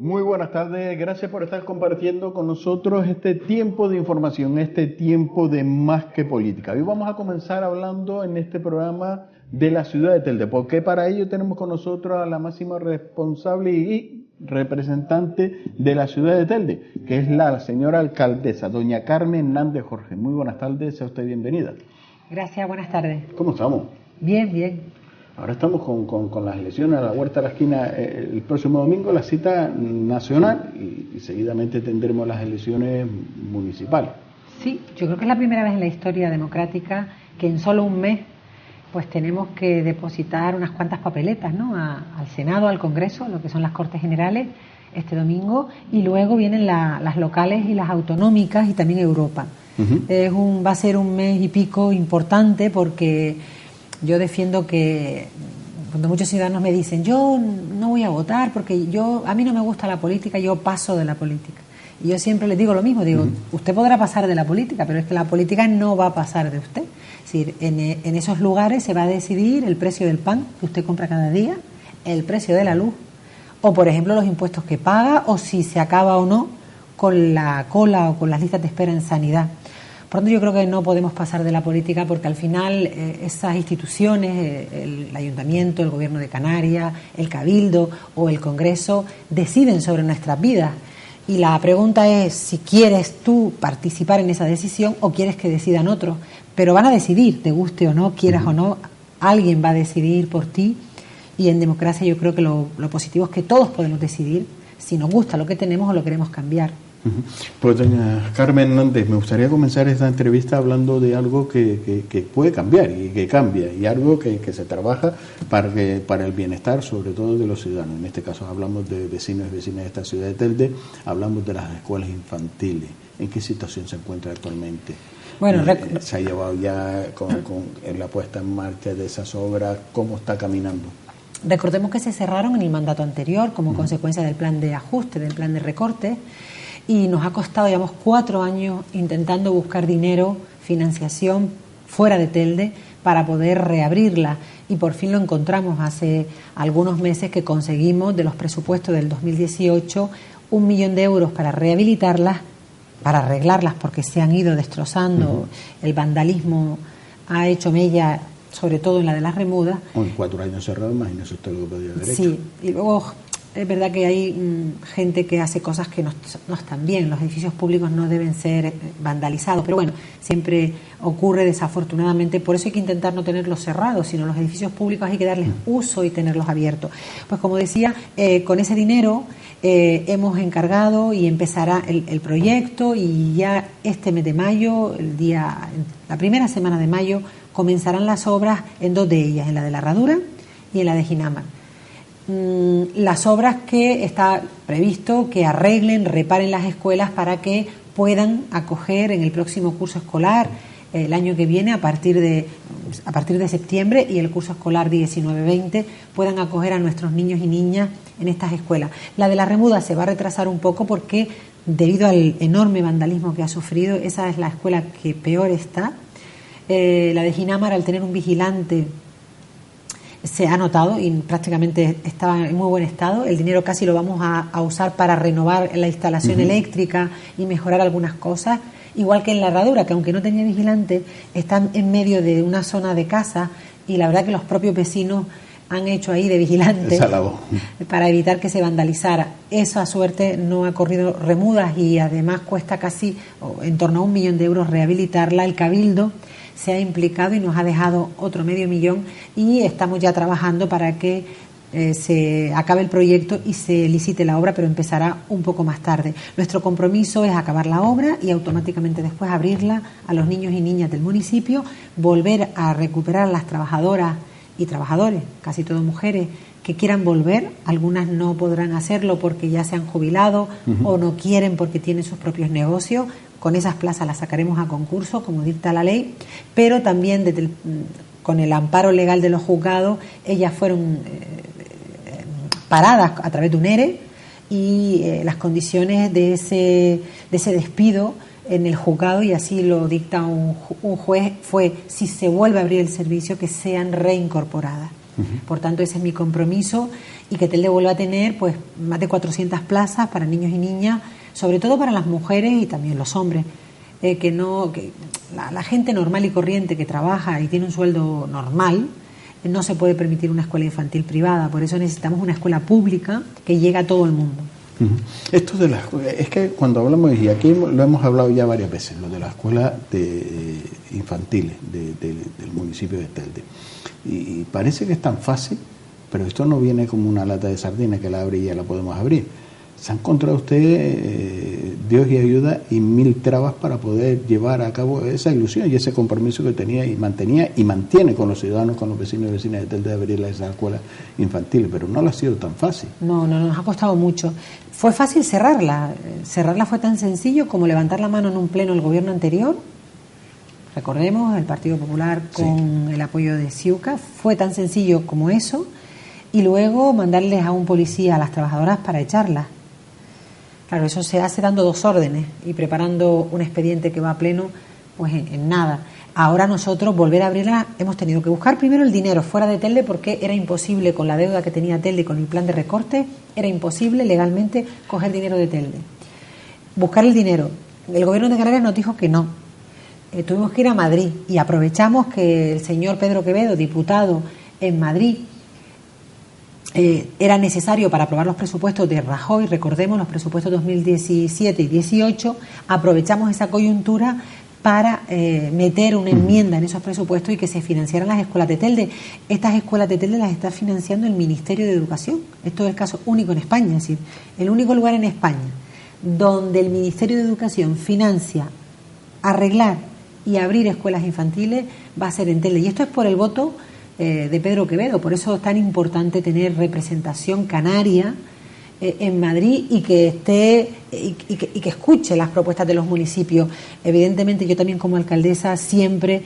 Muy buenas tardes, gracias por estar compartiendo con nosotros este tiempo de información, este tiempo de Más que Política. Hoy vamos a comenzar hablando en este programa de la ciudad de Telde, porque para ello tenemos con nosotros a la máxima responsable y representante de la ciudad de Telde, que es la señora alcaldesa, doña Carmen Hernández Jorge. Muy buenas tardes, sea usted bienvenida. Gracias, buenas tardes. ¿Cómo estamos? Bien, bien. Ahora estamos con las elecciones a la Huerta de la Esquina el próximo domingo, la cita nacional, y seguidamente tendremos las elecciones municipales. Sí, yo creo que es la primera vez en la historia democrática que en solo un mes pues tenemos que depositar unas cuantas papeletas, ¿no? Al Senado, al Congreso, lo que son las Cortes Generales, este domingo, y luego vienen las locales y las autonómicas y también Europa. Va a ser un mes y pico importante porque yo defiendo que cuando muchos ciudadanos me dicen yo no voy a votar porque a mí no me gusta la política, yo paso de la política. Y yo siempre les digo lo mismo, usted podrá pasar de la política, pero es que la política no va a pasar de usted. Es decir, en esos lugares se va a decidir el precio del pan que usted compra cada día, el precio de la luz, o por ejemplo los impuestos que paga, o si se acaba o no con la cola o con las listas de espera en sanidad. Por lo tanto, yo creo que no podemos pasar de la política porque al final esas instituciones, el Ayuntamiento, el Gobierno de Canarias, el Cabildo o el Congreso deciden sobre nuestras vidas. Y la pregunta es si quieres tú participar en esa decisión o quieres que decidan otros. Pero van a decidir, te guste o no, quieras o no, alguien va a decidir por ti. Y en democracia yo creo que lo positivo es que todos podemos decidir si nos gusta lo que tenemos o lo queremos cambiar. Pues doña Carmen Hernández, me gustaría comenzar esta entrevista hablando de algo que puede cambiar y que cambia, y algo que se trabaja para el bienestar sobre todo de los ciudadanos. En este caso hablamos de vecinos y vecinas de esta ciudad de Telde, hablamos de las escuelas infantiles. ¿En qué situación se encuentra actualmente? Bueno, se ha llevado ya en la puesta en marcha de esas obras, ¿cómo está caminando? Recordemos que se cerraron en el mandato anterior como consecuencia del plan de ajuste, del plan de recorte. Y nos ha costado, digamos, 4 años intentando buscar dinero, financiación fuera de Telde para poder reabrirla. Y por fin lo encontramos hace algunos meses que conseguimos de los presupuestos del 2018 1 millón de euros para rehabilitarlas, para arreglarlas porque se han ido destrozando. El vandalismo ha hecho mella, sobre todo en la de las Remudas. En 4 años cerrados, imagínese usted lo que podría haber hecho. Sí, y luego es verdad que hay gente que hace cosas que no están bien. Los edificios públicos no deben ser vandalizados, pero bueno, siempre ocurre desafortunadamente. Por eso hay que intentar no tenerlos cerrados, sino los edificios públicos hay que darles uso y tenerlos abiertos. Pues como decía, con ese dinero hemos encargado y empezará el proyecto, y ya este mes de mayo, la primera semana de mayo, comenzarán las obras en 2 de ellas, en la de la Herradura y en la de Ginamar. Las obras que está previsto que arreglen, reparen las escuelas para que puedan acoger en el próximo curso escolar, el año que viene, a partir de septiembre, y el curso escolar 19-20, puedan acoger a nuestros niños y niñas en estas escuelas. La de la Remuda se va a retrasar un poco porque, debido al enorme vandalismo que ha sufrido, esa es la escuela que peor está. La de Ginamar, al tener un vigilante, se ha notado y prácticamente estaba en muy buen estado. El dinero casi lo vamos a usar para renovar la instalación eléctrica y mejorar algunas cosas, igual que en la Herradura, que aunque no tenía vigilante, está en medio de una zona de casa, y la verdad que los propios vecinos han hecho ahí de vigilantes para evitar que se vandalizara. Esa suerte no ha corrido Remudas, y además cuesta casi en torno a 1 millón de euros rehabilitarla. El Cabildo se ha implicado y nos ha dejado otro medio millón, y estamos ya trabajando para que se acabe el proyecto y se licite la obra, pero empezará un poco más tarde. Nuestro compromiso es acabar la obra y automáticamente después abrirla a los niños y niñas del municipio, volver a recuperar a las trabajadoras y trabajadores, casi todas mujeres, que quieran volver. Algunas no podrán hacerlo porque ya se han jubilado o no quieren porque tienen sus propios negocios. Con esas plazas las sacaremos a concurso, como dicta la ley, pero también con el amparo legal de los juzgados, ellas fueron paradas a través de un ERE, y las condiciones de ese despido en el juzgado, y así lo dicta un juez, fue, si se vuelve a abrir el servicio, que sean reincorporadas. Por tanto, ese es mi compromiso, y que Telde vuelva a tener pues más de 400 plazas para niños y niñas, sobre todo para las mujeres y también los hombres. Que la gente normal y corriente que trabaja y tiene un sueldo normal no se puede permitir una escuela infantil privada. Por eso necesitamos una escuela pública que llegue a todo el mundo. Esto es que cuando hablamos, y aquí lo hemos hablado ya varias veces, lo de la escuela infantiles del municipio de Telde, y parece que es tan fácil, pero esto no viene como una lata de sardina que la abre y ya la podemos abrir. Se ha encontrado usted, Dios y ayuda, y 1000 trabas para poder llevar a cabo esa ilusión y ese compromiso que tenía y mantiene con los ciudadanos, con los vecinos y vecinas de Telde, de abrir esas escuelas infantiles, pero no lo ha sido tan fácil. No, nos ha costado mucho. Fue fácil cerrarla. Cerrarla fue tan sencillo como levantar la mano en un pleno del gobierno anterior. Recordemos, el Partido Popular con el apoyo de Ciuca, fue tan sencillo como eso, y luego mandarles a un policía a las trabajadoras para echarlas. Claro, eso se hace dando 2 órdenes y preparando un expediente que va a pleno, pues en nada. Ahora nosotros volver a abrirla, hemos tenido que buscar primero el dinero fuera de Telde, porque era imposible, con la deuda que tenía Telde y con el plan de recorte, era imposible legalmente coger dinero de Telde. Buscar el dinero. El gobierno de Canarias nos dijo que no. Tuvimos que ir a Madrid, y aprovechamos que el señor Pedro Quevedo, diputado en Madrid, era necesario para aprobar los presupuestos de Rajoy. Recordemos los presupuestos 2017 y 18, aprovechamos esa coyuntura para meter una enmienda en esos presupuestos y que se financiaran las escuelas de Telde. Estas escuelas de Telde las está financiando el Ministerio de Educación. Esto es el caso único en España, es decir, el único lugar en España donde el Ministerio de Educación financia arreglar y abrir escuelas infantiles va a ser en Telde. Y esto es por el voto de Pedro Quevedo. Por eso es tan importante tener representación canaria en Madrid, y que esté y que escuche las propuestas de los municipios. Evidentemente, yo también como alcaldesa siempre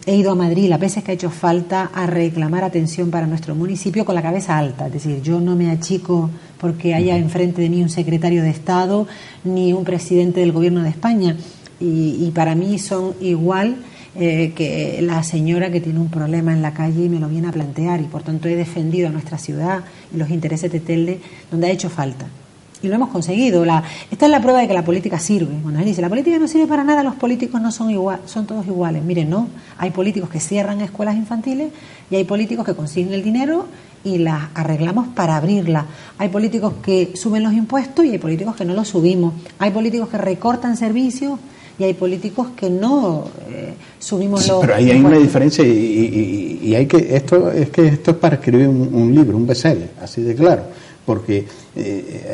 he ido a Madrid las veces que ha hecho falta a reclamar atención para nuestro municipio con la cabeza alta. Es decir, yo no me achico porque haya enfrente de mí un secretario de Estado ni un presidente del Gobierno de España, y para mí son igual que la señora que tiene un problema en la calle y me lo viene a plantear, y por tanto he defendido a nuestra ciudad y los intereses de Telde donde ha hecho falta, y lo hemos conseguido. Esta es la prueba de que la política sirve. Cuando él dice la política no sirve para nada, los políticos no son igual, son todos iguales. Miren, no, hay políticos que cierran escuelas infantiles y hay políticos que consiguen el dinero y las arreglamos para abrirlas. Hay políticos que suben los impuestos y hay políticos que no los subimos. Hay políticos que recortan servicios y hay políticos que no subimos los... Pero ahí hay una diferencia, y hay que esto es para escribir un libro, un bestseller, así de claro, porque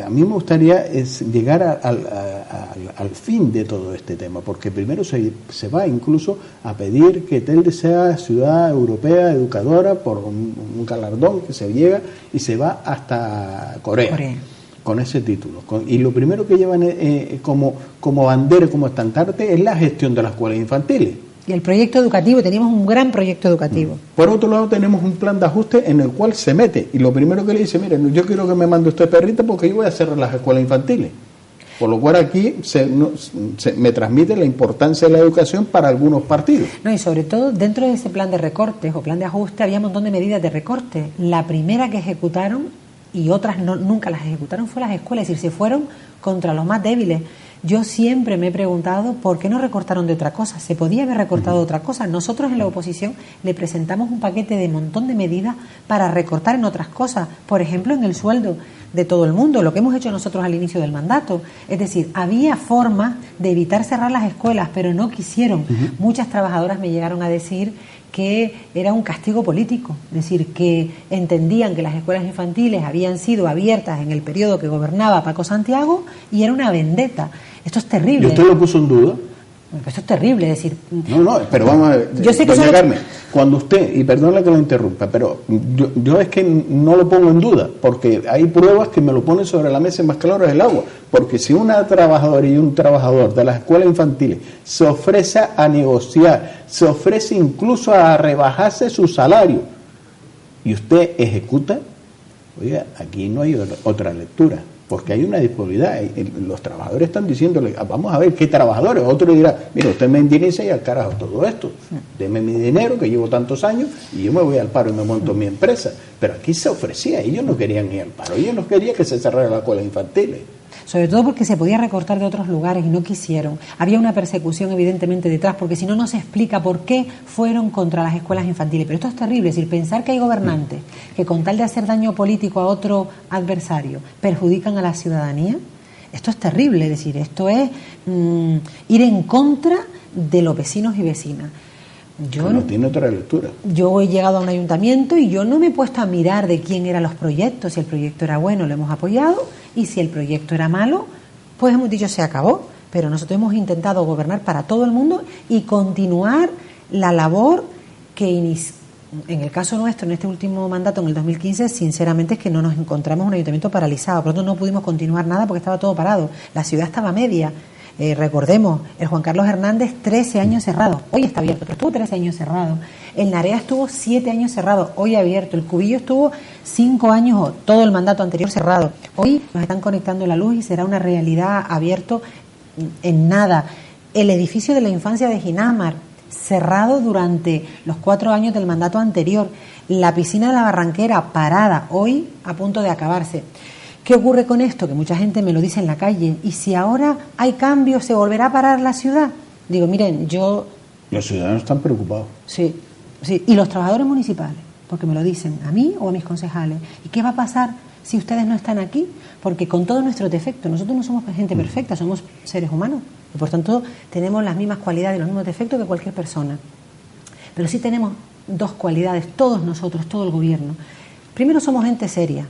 a mí me gustaría llegar al fin de todo este tema, porque primero se va incluso a pedir que Telde sea ciudad europea educadora por un galardón que se llega y se va hasta Corea. Con ese título. Y lo primero que llevan como bandera, como estandarte, es la gestión de las escuelas infantiles. Y el proyecto educativo, teníamos un gran proyecto educativo. Por otro lado, tenemos un plan de ajuste en el cual se mete, y lo primero que le dice, mire, yo quiero que me mande usted perrita porque yo voy a cerrar las escuelas infantiles. Por lo cual aquí me transmite la importancia de la educación para algunos partidos. No, y sobre todo dentro de ese plan de recortes o plan de ajuste había un montón de medidas de recorte. La primera que ejecutaron, y otras nunca las ejecutaron, fue las escuelas, es decir, se fueron contra los más débiles. Yo siempre me he preguntado por qué no recortaron de otra cosa. Se podía haber recortado de otra cosa. Nosotros en la oposición le presentamos un paquete de montón de medidas para recortar en otras cosas, por ejemplo en el sueldo de todo el mundo, lo que hemos hecho nosotros al inicio del mandato. Es decir, había formas de evitar cerrar las escuelas, pero no quisieron. Muchas trabajadoras me llegaron a decir que era un castigo político, es decir, que entendían que las escuelas infantiles habían sido abiertas en el periodo que gobernaba Paco Santiago y era una vendetta. Esto es terrible. ¿Y usted lo puso en duda? Esto es terrible, es decir... No, pero vamos a ver, yo sé que doña Carmen, cuando usted, y perdóname que lo interrumpa, pero yo es que no lo pongo en duda, porque hay pruebas que me lo ponen sobre la mesa más claro es el agua, porque si una trabajadora y un trabajador de las escuelas infantiles se ofrece a negociar, se ofrece incluso a rebajarse su salario, y usted ejecuta, oiga, aquí no hay otra lectura. porque hay una disponibilidad. Los trabajadores están diciéndole, vamos a ver qué trabajadores. Otro dirá, mira, usted me indemniza y al carajo todo esto. Deme mi dinero, que llevo tantos años, y yo me voy al paro y me monto mi empresa. Pero aquí se ofrecía, ellos no querían ir al paro, ellos no querían que se cerrara las escuelas infantiles. Sobre todo porque se podía recortar de otros lugares y no quisieron. Había una persecución evidentemente detrás, porque si no, no se explica por qué fueron contra las escuelas infantiles. Pero esto es terrible, es decir, pensar que hay gobernantes que con tal de hacer daño político a otro adversario perjudican a la ciudadanía, esto es terrible, es decir, esto es ir en contra de los vecinos y vecinas. No tiene otra lectura. Yo he llegado a un ayuntamiento y yo no me he puesto a mirar de quién eran los proyectos. Si el proyecto era bueno, lo hemos apoyado, y si el proyecto era malo, pues hemos dicho se acabó. Pero nosotros hemos intentado gobernar para todo el mundo y continuar la labor que en el caso nuestro, en este último mandato, en el 2015, sinceramente es que no nos encontramos un ayuntamiento paralizado. Por lo tanto, no pudimos continuar nada porque estaba todo parado. La ciudad estaba media. Recordemos, el Juan Carlos Hernández 13 años cerrado, hoy está abierto, pero estuvo 13 años cerrado. El Narea estuvo 7 años cerrado, hoy abierto. El Cubillo estuvo 5 años o todo el mandato anterior cerrado. Hoy nos están conectando la luz y será una realidad abierto en nada. El edificio de la infancia de Ginásmar cerrado durante los 4 años del mandato anterior. La piscina de la Barranquera parada, hoy a punto de acabarse. ¿Qué ocurre con esto? Que mucha gente me lo dice en la calle. ¿Y si ahora hay cambios, se volverá a parar la ciudad? Digo, miren, Los ciudadanos están preocupados. Sí, sí. Y los trabajadores municipales, porque me lo dicen a mí o a mis concejales. ¿Y qué va a pasar si ustedes no están aquí? Porque con todos nuestros defectos, nosotros no somos gente perfecta, somos seres humanos. Y por tanto tenemos las mismas cualidades y los mismos defectos que cualquier persona. Pero sí tenemos 2 cualidades, todos nosotros, todo el gobierno. Primero, somos gente seria.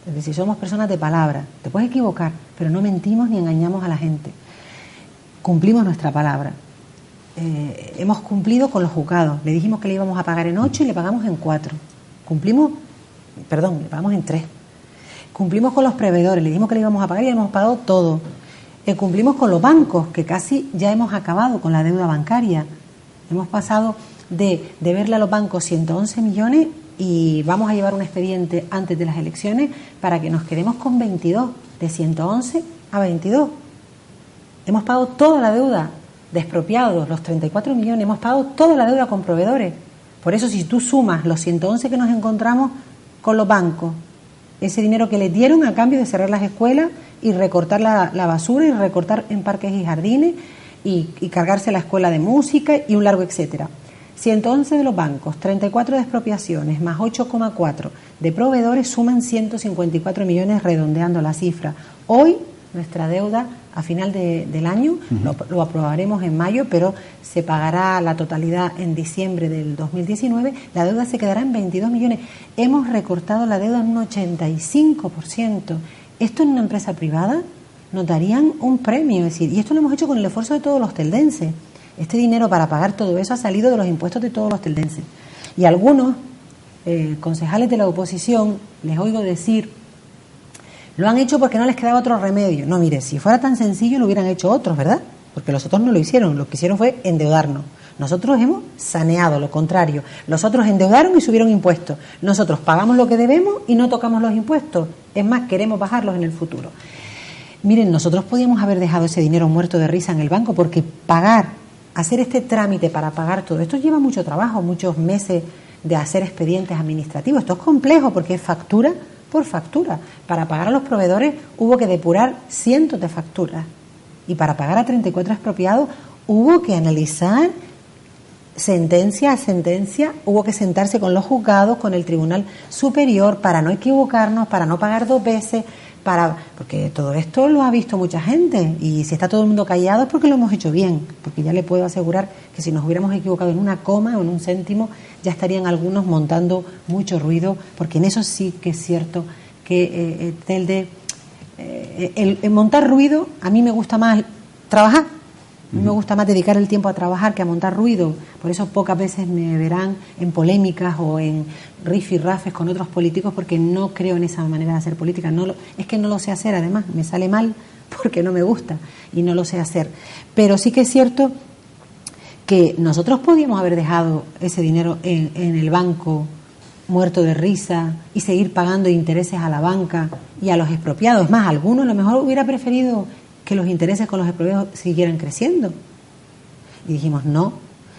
Es decir, somos personas de palabra. Te puedes equivocar, pero no mentimos ni engañamos a la gente. Cumplimos nuestra palabra. Hemos cumplido con los juzgados. Le dijimos que le íbamos a pagar en 8 y le pagamos en 4. Le pagamos en 3. Cumplimos con los proveedores. Le dijimos que le íbamos a pagar y le hemos pagado todo. Cumplimos con los bancos, que casi ya hemos acabado con la deuda bancaria. Hemos pasado de deberle a los bancos 111 millones y vamos a llevar un expediente antes de las elecciones para que nos quedemos con 22, de 111 a 22. Hemos pagado toda la deuda de expropiados, los 34 millones, hemos pagado toda la deuda con proveedores. Por eso, si tú sumas los 111 que nos encontramos con los bancos, ese dinero que les dieron a cambio de cerrar las escuelas y recortar la basura y recortar en parques y jardines y cargarse la escuela de música y un largo etcétera. 111 de los bancos, 34 de expropiaciones, más 8,4 de proveedores, suman 154 millones redondeando la cifra. Hoy nuestra deuda a final del año, lo aprobaremos en mayo, pero se pagará la totalidad en diciembre del 2019, la deuda se quedará en 22 millones. Hemos recortado la deuda en un 85%. Esto en una empresa privada nos darían un premio, es decir, y esto lo hemos hecho con el esfuerzo de todos los teldenses. Este dinero para pagar todo eso ha salido de los impuestos de todos los teldenses. Y algunos concejales de la oposición, les oigo decir, lo han hecho porque no les quedaba otro remedio. No, mire, si fuera tan sencillo lo hubieran hecho otros, ¿verdad? Porque los otros no lo hicieron, lo que hicieron fue endeudarnos. Nosotros hemos saneado lo contrario. Los otros endeudaron y subieron impuestos. Nosotros pagamos lo que debemos y no tocamos los impuestos. Es más, queremos bajarlos en el futuro. Miren, nosotros podíamos haber dejado ese dinero muerto de risa en el banco porque hacer este trámite para pagar todo esto lleva mucho trabajo, muchos meses de hacer expedientes administrativos. Esto es complejo porque es factura por factura. Para pagar a los proveedores hubo que depurar cientos de facturas y para pagar a 34 expropiados hubo que analizar sentencia a sentencia, hubo que sentarse con los juzgados, con el Tribunal Superior para no equivocarnos, para no pagar 2 veces, porque todo esto lo ha visto mucha gente y si está todo el mundo callado es porque lo hemos hecho bien, porque ya le puedo asegurar que si nos hubiéramos equivocado en una coma o en un céntimo ya estarían algunos montando mucho ruido, porque en eso sí que es cierto que el montar ruido, a mí me gusta más trabajar. Me gusta más dedicar el tiempo a trabajar que a montar ruido. Por eso pocas veces me verán en polémicas o en rifirrafes con otros políticos, porque no creo en esa manera de hacer política. Es que no lo sé hacer, además. Me sale mal porque no me gusta y no lo sé hacer. Pero sí que es cierto que nosotros podíamos haber dejado ese dinero en el banco muerto de risa y seguir pagando intereses a la banca y a los expropiados. Es más, alguno a lo mejor hubiera preferido que los intereses con los expropiados siguieran creciendo. Y dijimos, no,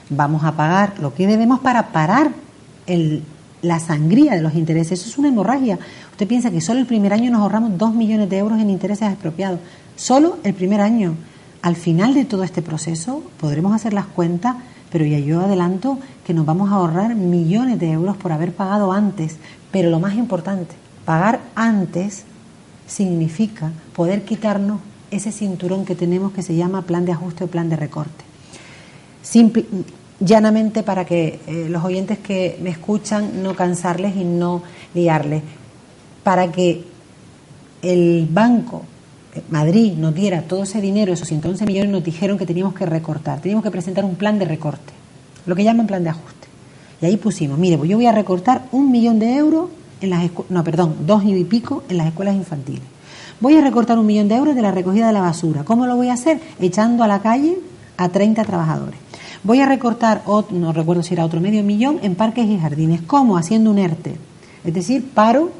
vamos a pagar lo que debemos para parar la sangría de los intereses. Eso es una hemorragia. Usted piensa que solo el primer año nos ahorramos 2 millones de euros en intereses expropiados. Solo el primer año. Al final de todo este proceso podremos hacer las cuentas, pero ya yo adelanto que nos vamos a ahorrar millones de euros por haber pagado antes. Pero lo más importante, pagar antes significa poder quitarnos ese cinturón que tenemos que se llama plan de ajuste o plan de recorte. Llanamente para que los oyentes que me escuchan no cansarles y no liarles, para que el Banco Madrid nos diera todo ese dinero, esos 111 millones, nos dijeron que teníamos que recortar, teníamos que presentar un plan de recorte, lo que llaman plan de ajuste. Y ahí pusimos, mire, pues yo voy a recortar 1 millón de euros en las 2 y pico en las escuelas infantiles. Voy a recortar 1 millón de euros de la recogida de la basura. ¿Cómo lo voy a hacer? Echando a la calle a 30 trabajadores. Voy a recortar, no recuerdo si era otro medio millón, en parques y jardines. ¿Cómo? Haciendo un ERTE. Es decir, paro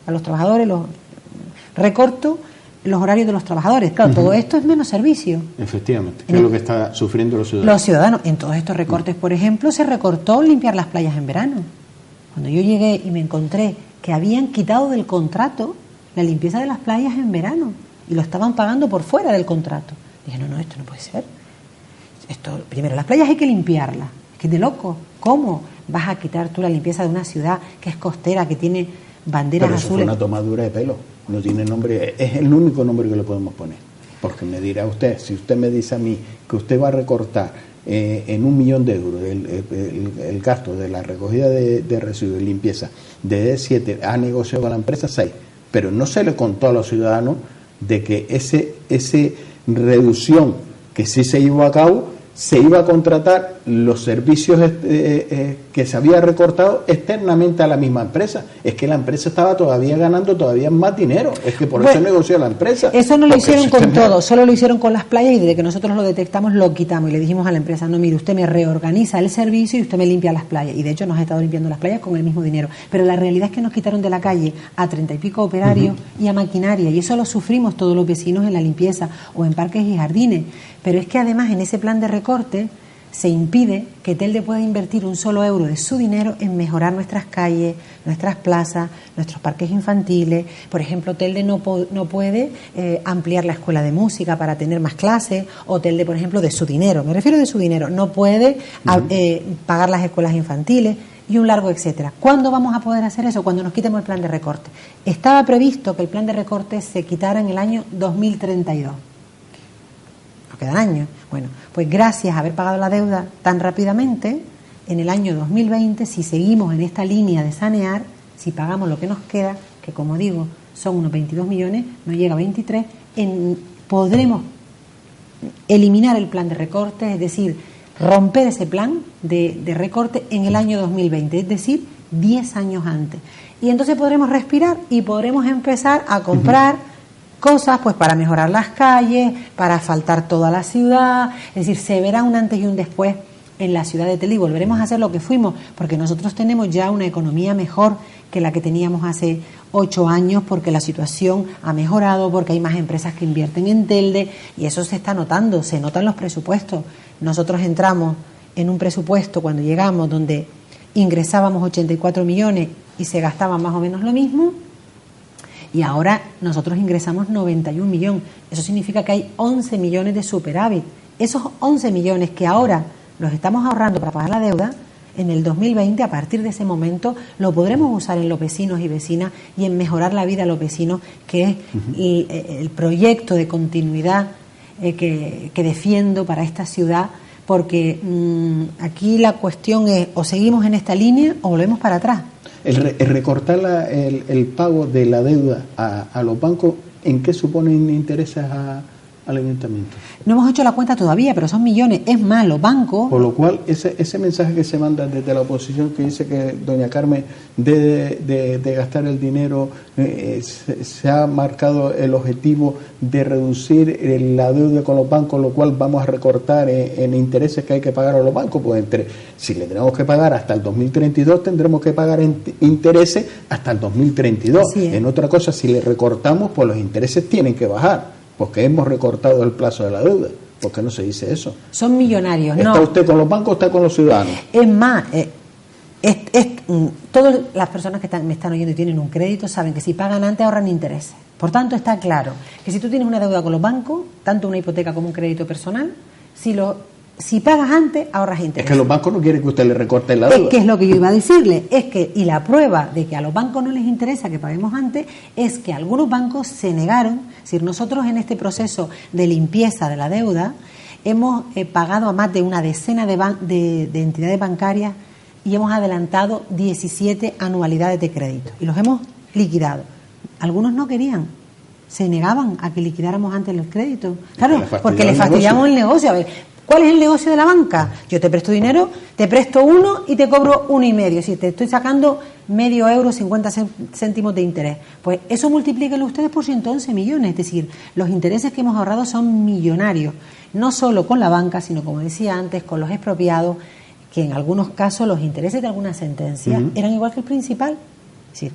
a los trabajadores, recorto los horarios de los trabajadores. Claro, todo esto es menos servicio. Efectivamente, que es lo que está sufriendo los ciudadanos. Los ciudadanos. En todos estos recortes, por ejemplo, se recortó limpiar las playas en verano. Cuando yo llegué y me encontré que habían quitado del contrato la limpieza de las playas en verano y lo estaban pagando por fuera del contrato. Dije, no, esto no puede ser. Primero, las playas hay que limpiarlas. Es que es de loco. ¿Cómo vas a quitar tú la limpieza de una ciudad que es costera, que tiene banderas azules? Pero eso fue una tomadura de pelo. No tiene nombre. Es el único nombre que le podemos poner. Porque me dirá usted, si usted me dice a mí que usted va a recortar en 1 millón de euros el gasto de la recogida de residuos y limpieza de 7, ha negociado con la empresa 6, pero no se le contó a los ciudadanos de que ese reducción que sí se llevó a cabo, se iba a contratar los servicios que se había recortado externamente a la misma empresa. Es que la empresa estaba todavía ganando todavía más dinero. Es que por eso negoció la empresa. Eso no lo hicieron con todo, solo lo hicieron con las playas y desde que nosotros lo detectamos lo quitamos y le dijimos a la empresa, no, mire, usted me reorganiza el servicio y usted me limpia las playas. Y de hecho nos ha estado limpiando las playas con el mismo dinero. Pero la realidad es que nos quitaron de la calle a 30 y pico operarios y a maquinaria, y eso lo sufrimos todos los vecinos en la limpieza o en parques y jardines. Pero es que además en ese plan de recorte se impide que Telde pueda invertir un solo euro de su dinero en mejorar nuestras calles, nuestras plazas, nuestros parques infantiles. Por ejemplo, Telde no puede ampliar la escuela de música para tener más clases, o Telde, por ejemplo, de su dinero, me refiero de su dinero, no puede pagar las escuelas infantiles y un largo etcétera. ¿Cuándo vamos a poder hacer eso? Cuando nos quitemos el plan de recorte. Estaba previsto que el plan de recorte se quitara en el año 2032. Quedan años. Bueno, pues gracias a haber pagado la deuda tan rápidamente, en el año 2020, si seguimos en esta línea de sanear, si pagamos lo que nos queda, que como digo, son unos 22 millones, no llega a 23, podremos eliminar el plan de recorte, es decir, romper ese plan de recorte en el año 2020, es decir, 10 años antes. Y entonces podremos respirar y podremos empezar a comprar cosas pues para mejorar las calles, para asfaltar toda la ciudad, es decir, se verá un antes y un después en la ciudad de Telde y volveremos a hacer lo que fuimos, porque nosotros tenemos ya una economía mejor que la que teníamos hace 8 años, porque la situación ha mejorado, porque hay más empresas que invierten en Telde y eso se está notando, se notan los presupuestos. Nosotros entramos en un presupuesto cuando llegamos donde ingresábamos 84 millones y se gastaban más o menos lo mismo. Y ahora nosotros ingresamos 91 millones. Eso significa que hay 11 millones de superávit. Esos 11 millones que ahora los estamos ahorrando para pagar la deuda, en el 2020, a partir de ese momento, lo podremos usar en los vecinos y vecinas y en mejorar la vida a los vecinos, que es el proyecto de continuidad que defiendo para esta ciudad, porque aquí la cuestión es o seguimos en esta línea o volvemos para atrás. El recortar el pago de la deuda a los bancos, ¿en qué suponen intereses al ayuntamiento? No hemos hecho la cuenta todavía, pero son millones. Es más, los bancos... Por lo cual, ese mensaje que se manda desde la oposición que dice que doña Carmen debe de gastar el dinero, se ha marcado el objetivo de reducir la deuda con los bancos, lo cual vamos a recortar en intereses que hay que pagar a los bancos. Pues si le tenemos que pagar hasta el 2032, tendremos que pagar intereses hasta el 2032. En otra cosa, si le recortamos, pues los intereses tienen que bajar, porque hemos recortado el plazo de la deuda. ¿Por qué no se dice eso? Son millonarios, ¿no? ¿Está usted con los bancos o está con los ciudadanos? Es más, todas las personas que me están oyendo y tienen un crédito saben que si pagan antes ahorran intereses. Por tanto, está claro que si tú tienes una deuda con los bancos, tanto una hipoteca como un crédito personal, si pagas antes, ahorras intereses. Es que los bancos no quieren que usted le recorte la deuda. Es que es lo que yo iba a decirle. Y la prueba de que a los bancos no les interesa que paguemos antes es que algunos bancos se negaron. Es decir, nosotros en este proceso de limpieza de la deuda hemos pagado a más de una decena de entidades bancarias y hemos adelantado 17 anualidades de crédito y los hemos liquidado. Algunos no querían, se negaban a que liquidáramos antes el crédito. Claro, porque le fastidiamos el negocio. A ver, ¿cuál es el negocio de la banca? Yo te presto dinero, te presto 1 y te cobro 1,5. Si te estoy sacando medio euro, 50 céntimos de interés. Pues eso multiplíquenlo ustedes por 111 millones. Es decir, los intereses que hemos ahorrado son millonarios. No solo con la banca, sino, como decía antes, con los expropiados, que en algunos casos los intereses de algunas sentencias eran igual que el principal. Es decir,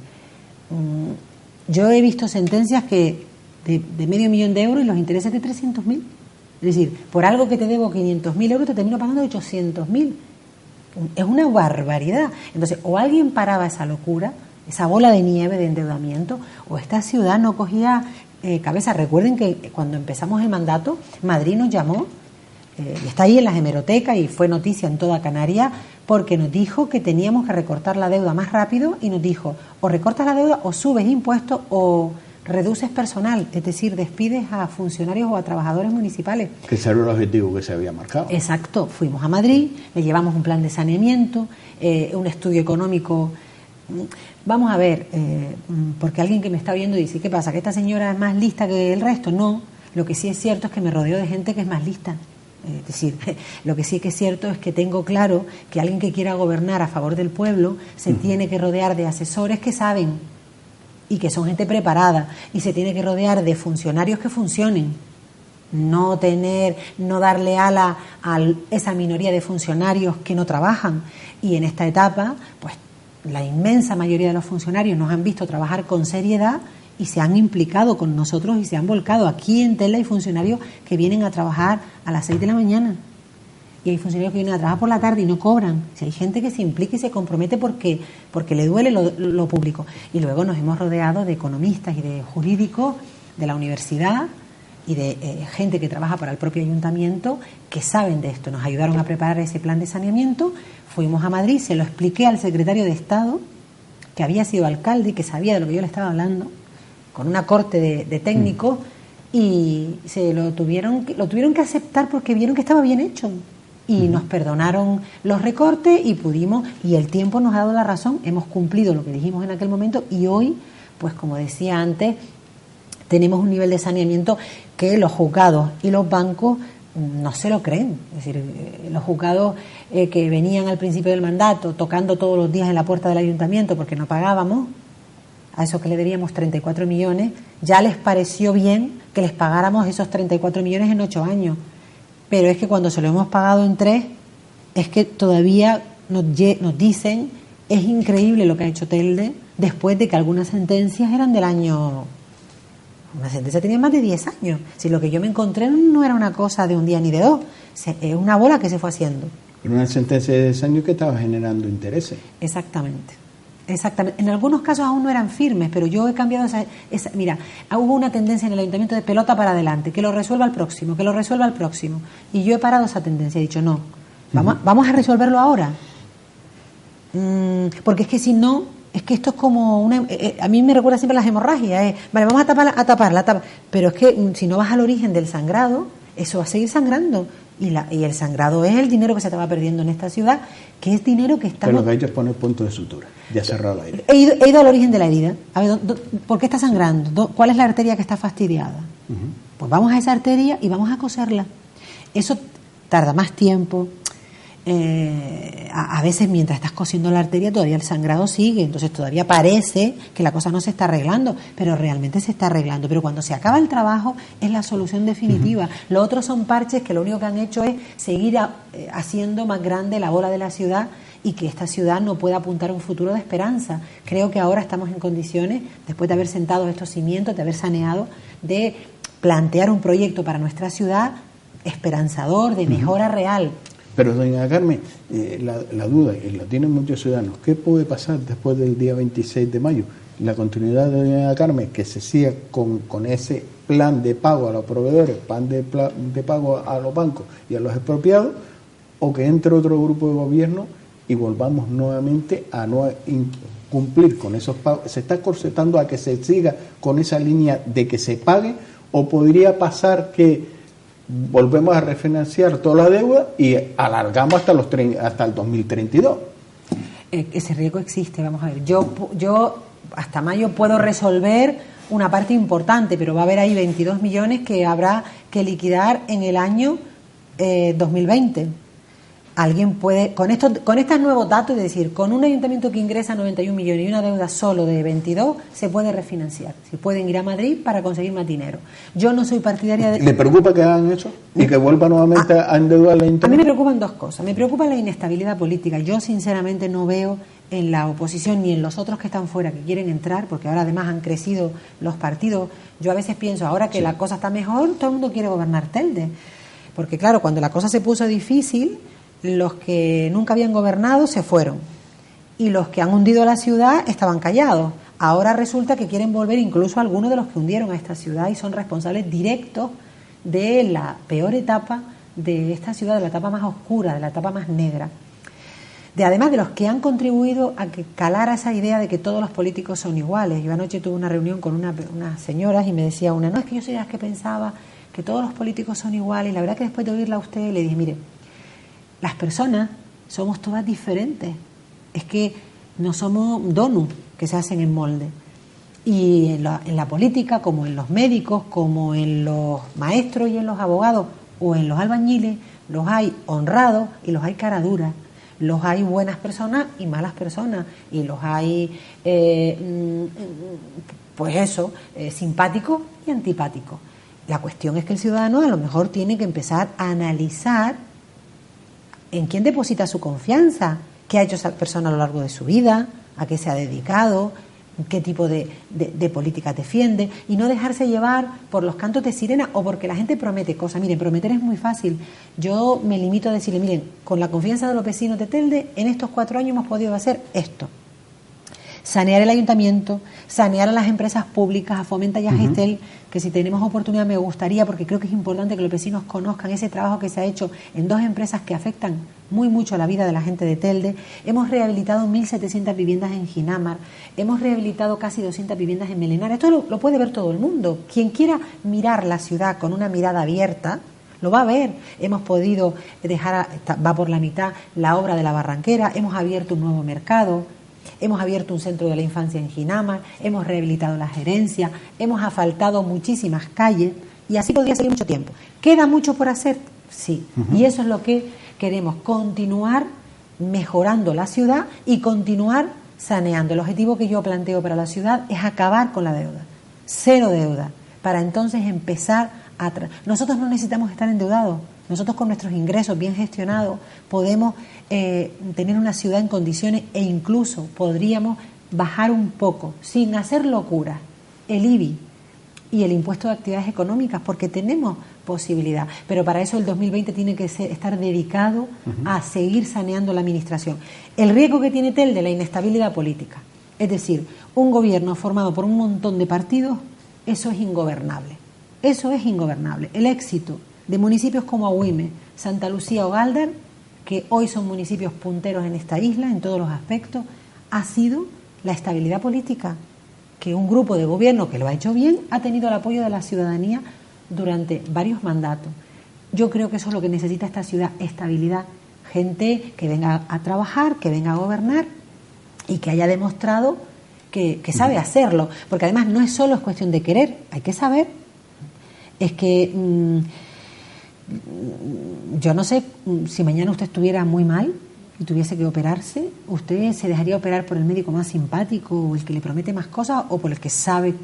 yo he visto sentencias que de $500,000 de euros y los intereses de 300.000. Es decir, por algo que te debo 500.000 euros te termino pagando 800.000. Es una barbaridad. Entonces, o alguien paraba esa locura, esa bola de nieve de endeudamiento, o esta ciudad no cogía cabeza. Recuerden que cuando empezamos el mandato, Madrid nos llamó, está ahí en las hemerotecas y fue noticia en toda Canarias, porque nos dijo que teníamos que recortar la deuda más rápido y nos dijo, o recortas la deuda o subes impuestos o reduces personal, es decir, despides a funcionarios o a trabajadores municipales. Que ese era el objetivo que se había marcado. Exacto, fuimos a Madrid, le llevamos un plan de saneamiento, un estudio económico. Vamos a ver, porque alguien que me está viendo dice, ¿qué pasa? ¿Que esta señora es más lista que el resto? No, lo que sí es cierto es que me rodeo de gente que es más lista. Es decir, lo que sí que es cierto es que tengo claro que alguien que quiera gobernar a favor del pueblo se tiene que rodear de asesores que saben y que son gente preparada, y se tiene que rodear de funcionarios que funcionen, no darle ala a esa minoría de funcionarios que no trabajan. Y en esta etapa, pues la inmensa mayoría de los funcionarios nos han visto trabajar con seriedad y se han implicado con nosotros y se han volcado. Aquí en Telde hay funcionarios que vienen a trabajar a las 6 de la mañana y hay funcionarios que vienen a trabajar por la tarde y no cobran. Si hay gente que se implica y se compromete porque le duele lo público. Y luego nos hemos rodeado de economistas y de jurídicos de la universidad y de gente que trabaja para el propio ayuntamiento que saben de esto. Nos ayudaron a preparar ese plan de saneamiento. Fuimos a Madrid, se lo expliqué al secretario de Estado, que había sido alcalde y que sabía de lo que yo le estaba hablando, con una corte de técnicos, y lo tuvieron que aceptar porque vieron que estaba bien hecho. Y nos perdonaron los recortes y el tiempo nos ha dado la razón. Hemos cumplido lo que dijimos en aquel momento y hoy, pues como decía antes, tenemos un nivel de saneamiento que los juzgados y los bancos no se lo creen. Es decir, los juzgados que venían al principio del mandato tocando todos los días en la puerta del ayuntamiento porque no pagábamos, a eso que le debíamos 34 millones, ya les pareció bien que les pagáramos esos 34 millones en 8 años. Pero es que cuando se lo hemos pagado en 3, es que todavía nos dicen, es increíble lo que ha hecho Telde, después de que algunas sentencias eran del año... Una sentencia tenía más de 10 años. Si lo que yo me encontré no era una cosa de un día ni de dos, es una bola que se fue haciendo. Era una sentencia de 10 años que estaba generando intereses. Exactamente. En algunos casos aún no eran firmes, pero yo he cambiado esa. Mira, hubo una tendencia en el ayuntamiento de pelota para adelante, que lo resuelva el próximo. Y yo he parado esa tendencia, he dicho no, vamos a resolverlo ahora. Porque es que si no, es que esto es como a mí me recuerda siempre las hemorragias. Vale, vamos a taparla. Pero es que si no vas al origen del sangrado, eso va a seguir sangrando. Y el sangrado es el dinero que se estaba perdiendo en esta ciudad, que es dinero que estamos... Pero lo que hay es poner punto de sutura, ya cerrado la herida. He ido al origen de la herida. A ver, ¿por qué está sangrando? ¿Cuál es la arteria que está fastidiada? Pues vamos a esa arteria y vamos a coserla. Eso tarda más tiempo. A veces mientras estás cosiendo la arteria todavía el sangrado sigue, entonces todavía parece que la cosa no se está arreglando, pero realmente se está arreglando. Pero cuando se acaba el trabajo es la solución definitiva. Lo otro son parches que lo único que han hecho es seguir haciendo más grande la bola de la ciudad y que esta ciudad no pueda apuntar a un futuro de esperanza. Creo que ahora estamos en condiciones, después de haber sentado estos cimientos, de haber saneado, de plantear un proyecto para nuestra ciudad esperanzador, de mejora real. Pero, doña Carmen, la duda, y la tienen muchos ciudadanos, ¿qué puede pasar después del día 26 de mayo? La continuidad de doña Carmen, que se siga con ese plan de pago a los proveedores, plan de pago a los bancos y a los expropiados, o que entre otro grupo de gobierno y volvamos nuevamente a no cumplir con esos pagos. ¿Se está corsetando a que se siga con esa línea de que se pague, o podría pasar que volvemos a refinanciar toda la deuda y alargamos hasta el 2032? Ese riesgo existe, vamos a ver. Yo hasta mayo puedo resolver una parte importante, pero va a haber ahí 22 millones que habrá que liquidar en el año 2020. Alguien puede, con estos nuevos datos, es decir, con un ayuntamiento que ingresa 91 millones y una deuda solo de 22, se puede refinanciar. Se pueden ir a Madrid para conseguir más dinero. Yo no soy partidaria de... ¿Le preocupa que hagan eso y que vuelva nuevamente a endeudar la ayuntamiento? A mí me preocupan dos cosas. Me preocupa la inestabilidad política. Yo sinceramente no veo en la oposición ni en los otros que están fuera que quieren entrar, porque ahora además han crecido los partidos. Yo a veces pienso, ahora que la cosa está mejor, todo el mundo quiere gobernar Telde. Porque claro, cuando la cosa se puso difícil, los que nunca habían gobernado se fueron y los que han hundido la ciudad estaban callados. Ahora resulta que quieren volver incluso algunos de los que hundieron a esta ciudad y son responsables directos de la peor etapa de esta ciudad, de la etapa más oscura, de la etapa más negra. Además de los que han contribuido a que calara esa idea de que todos los políticos son iguales. Yo anoche tuve una reunión con unas señoras y me decía una, no, es que yo soy de las que pensaba que todos los políticos son iguales. Y la verdad que después de oírla a usted le dije, mire, las personas somos todas diferentes. Es que no somos donuts que se hacen en molde. Y en la política, como en los médicos, como en los maestros y en los abogados, o en los albañiles, los hay honrados y los hay caraduras. Los hay buenas personas y malas personas. Y los hay, simpáticos y antipáticos. La cuestión es que el ciudadano a lo mejor tiene que empezar a analizar en quién deposita su confianza, qué ha hecho esa persona a lo largo de su vida, a qué se ha dedicado, qué tipo de políticas defiende, y no dejarse llevar por los cantos de sirena o porque la gente promete cosas. Miren, prometer es muy fácil. Yo me limito a decirle, miren, con la confianza de los vecinos de Telde, en estos 4 años hemos podido hacer esto. Sanear el ayuntamiento, sanear a las empresas públicas, a Fomenta y a Gestel, que si tenemos oportunidad me gustaría, porque creo que es importante que los vecinos conozcan ese trabajo que se ha hecho en 2 empresas que afectan muy mucho a la vida de la gente de Telde. Hemos rehabilitado 1.700 viviendas en Ginamar, hemos rehabilitado casi 200 viviendas en Melenar. Esto lo puede ver todo el mundo. Quien quiera mirar la ciudad con una mirada abierta, lo va a ver. Hemos podido va por la mitad la obra de la Barranquera, hemos abierto un nuevo mercado, hemos abierto un centro de la infancia en Ginamar, hemos rehabilitado la gerencia, hemos asfaltado muchísimas calles y así podría seguir mucho tiempo. ¿Queda mucho por hacer? Sí. Y eso es lo que queremos, continuar mejorando la ciudad y continuar saneando. El objetivo que yo planteo para la ciudad es acabar con la deuda, 0 deuda, para entonces empezar a... Nosotros no necesitamos estar endeudados. Nosotros con nuestros ingresos bien gestionados podemos tener una ciudad en condiciones e incluso podríamos bajar un poco, sin hacer locuras, el IBI y el impuesto de actividades económicas, porque tenemos posibilidad. Pero para eso el 2020 tiene que estar dedicado a seguir saneando la administración. El riesgo que tiene Telde, la inestabilidad política. Es decir, un gobierno formado por un montón de partidos, eso es ingobernable. Eso es ingobernable. El éxito de municipios como Agüime, Santa Lucía o Galdar, que hoy son municipios punteros en esta isla en todos los aspectos, ha sido la estabilidad política, que un grupo de gobierno que lo ha hecho bien ha tenido el apoyo de la ciudadanía durante varios mandatos. Yo creo que eso es lo que necesita esta ciudad, estabilidad, gente que venga a trabajar, que venga a gobernar y que haya demostrado que sabe hacerlo, porque además no es solo cuestión de querer, hay que saber. Es que yo no sé, si mañana usted estuviera muy mal y tuviese que operarse, ¿usted se dejaría operar por el médico más simpático o el que le promete más cosas o por el que sabe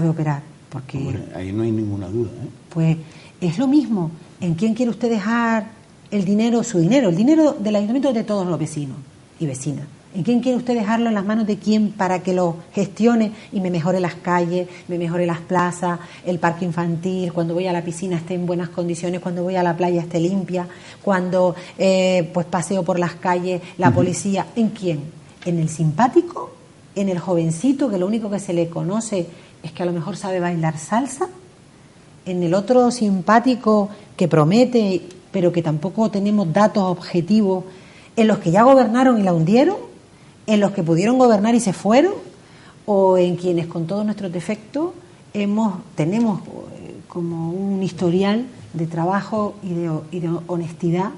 operar? Porque hombre, ahí no hay ninguna duda, ¿eh? Pues es lo mismo. ¿En quién quiere usted dejar el dinero, su dinero? El dinero del ayuntamiento es de todos los vecinos y vecinas. ¿En quién quiere usted dejarlo? ¿En las manos de quién para que lo gestione y me mejore las calles, me mejore las plazas, el parque infantil, cuando voy a la piscina esté en buenas condiciones, cuando voy a la playa esté limpia, cuando pues paseo por las calles, la policía? ¿En quién? ¿En el simpático? ¿En el jovencito que lo único que se le conoce es que a lo mejor sabe bailar salsa? ¿En el otro simpático que promete pero que tampoco tenemos datos objetivos? ¿En los que ya gobernaron y la hundieron? ¿En los que pudieron gobernar y se fueron? ¿O en quienes con todos nuestros defectos tenemos como un historial de trabajo y de honestidad